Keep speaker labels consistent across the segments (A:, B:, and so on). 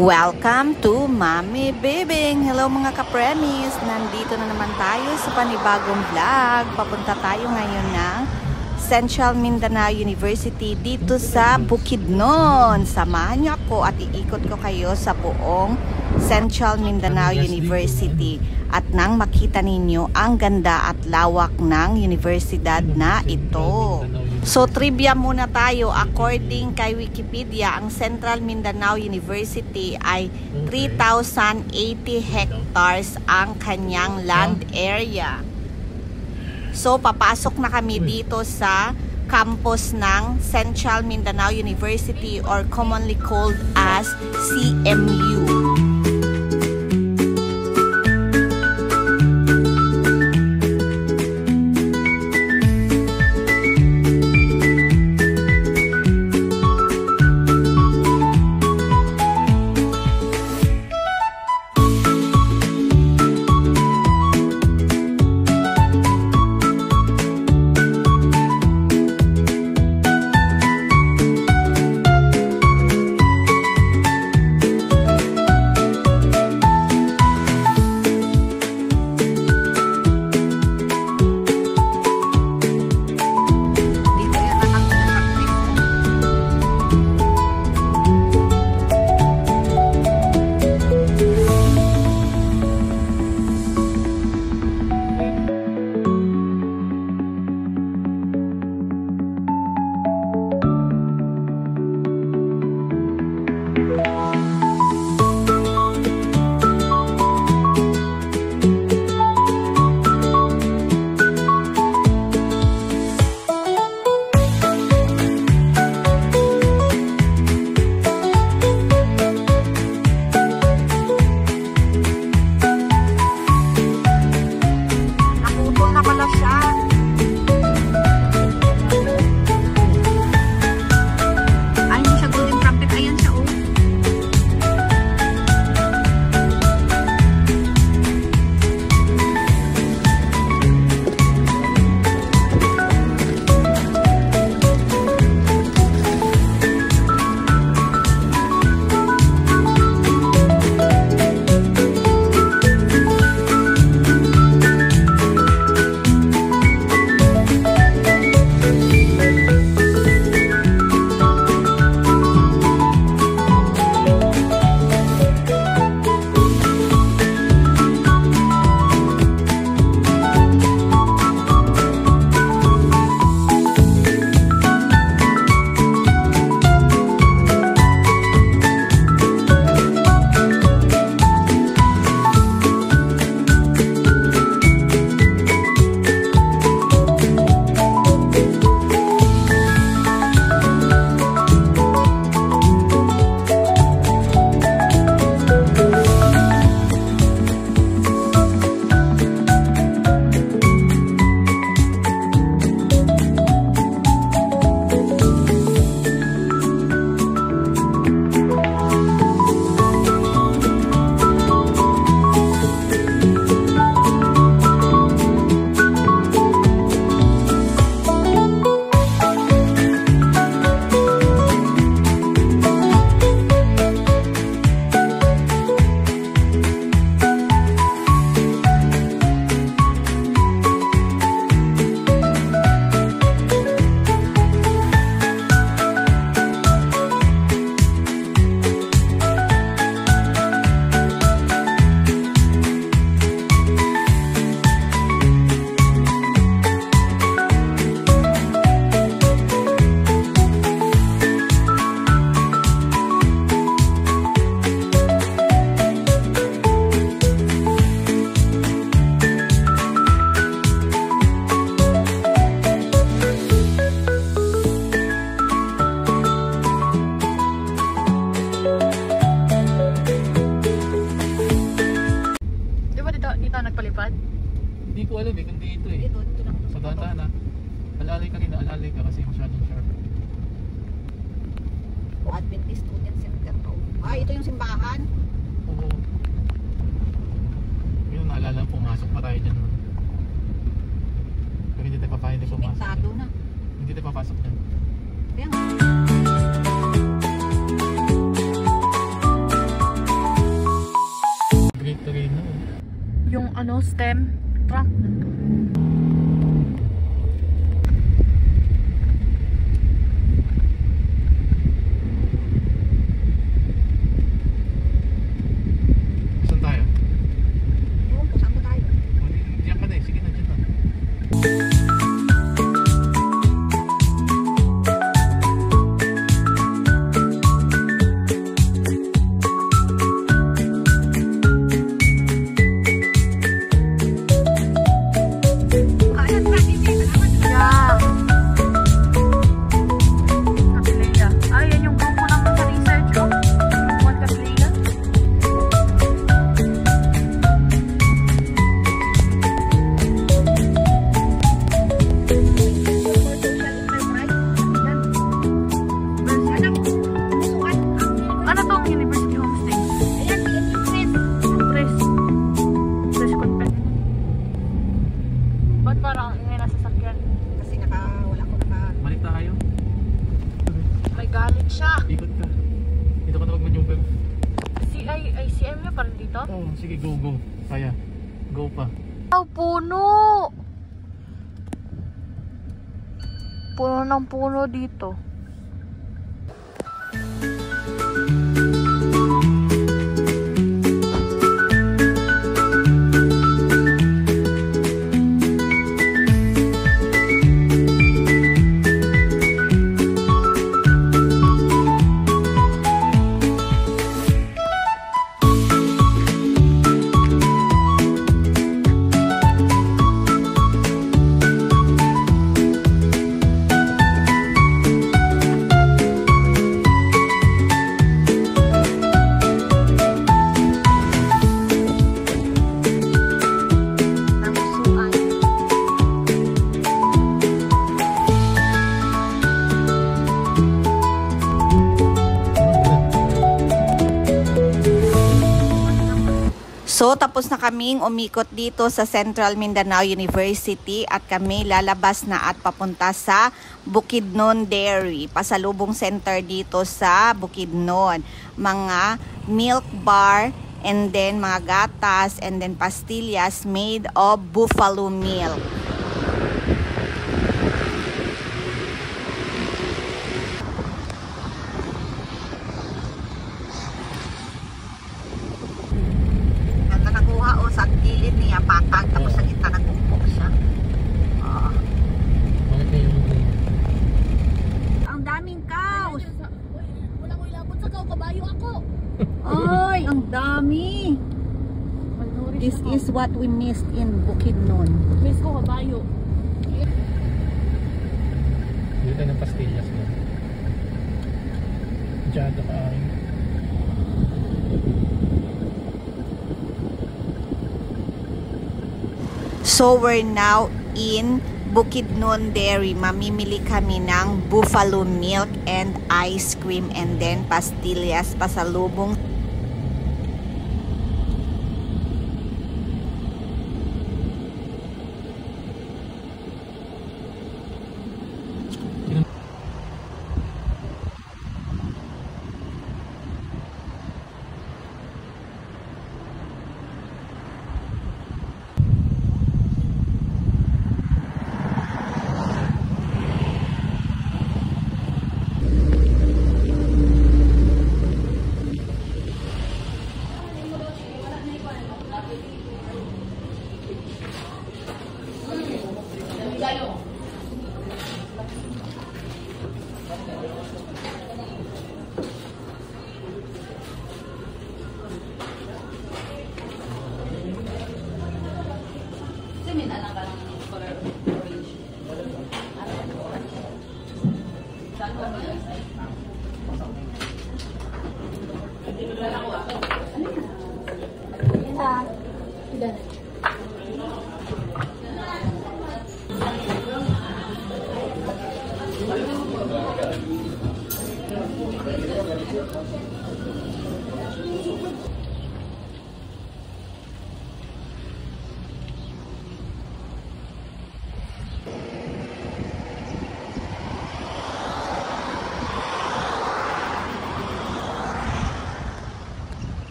A: Welcome to Mami Bibing! Hello mga ka-premies! Nandito na naman tayo sa panibagong vlog. Papunta tayo ngayon ng Central Mindanao University dito sa Bukidnon. Samahan niyo ako at iikot ko kayo sa buong Central Mindanao University. At nang makita ninyo ang ganda at lawak ng universidad na ito. So trivia muna tayo. According kay Wikipedia, ang Central Mindanao University ay 3,080 hectares ang kanyang land area. So papasok na kami dito sa campus ng Central Mindanao University or commonly called as CMU.
B: Hindi ko alam eh, kundi ito eh.
A: Dito lang.
B: Sa Dantana. Alalay ka rin, alalay ka kasi masyadong sharp.
A: Adventist Student Center to. Ah, ito yung simbahan?
B: Oo. Yung naalala, pumasok pa tayo dyan. Pero hindi tayo papayag na pumasok.
A: Simentado na.
B: Hindi tayo papasok dyan.
A: Kaya nga.
C: ano, stem truck.
B: Saan tayo?
A: Oo, kung saan ba tayo?
B: Diyan ka na eh. Sige na, dyan na.
C: Yeah. Kapilya. Ay, yan yung grupo naman sa research, oh. Grupo 1 Kapilya. Ano tong University Homestay? Press. Press contact. Ba't parang ngay nasa sakyan?
A: Kasi wala ko
B: Balik tayo.
C: May galit siya.
B: Ikot ka. Dito ka na mag-maneuver.
C: ICM niya parang dito?
B: Oo, sige, go, go. Kaya. Go pa.
C: Oh, puno! Puno ng puno dito.
A: So, tapos na kaming umikot dito sa Central Mindanao University at kami lalabas na at papunta sa Bukidnon Dairy. Pasalubong center dito sa Bukidnon. Mga milk bar and then mga gatas and then pastillas made of buffalo milk. Sa gilid niya, patag, tapos sa gitna nagbumbok siya.
B: Bakit kayo
A: Ang daming cows!
C: Wala ko ilabot sa kabayo ako.
A: Ay, ang dami! This is what we missed in Bukidnon.
C: Miss ko kabayo.
B: Dito tayo ng pastillas mo. Diyan ka ay.
A: So we're now in Bukidnon Dairy. Mamimili kami ng buffalo milk and ice cream and then pastillas pasalubong.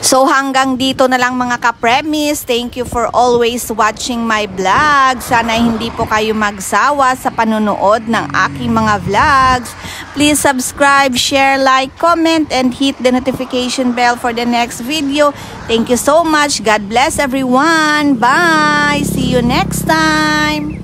A: So hanggang dito na lang mga ka-premise. Thank you for always watching my vlog. Sana hindi po kayo magsawa sa panunood ng aking mga vlogs. Please subscribe, share, like, comment, and hit the notification bell for the next video. Thank you so much. God bless everyone. Bye. See you next time.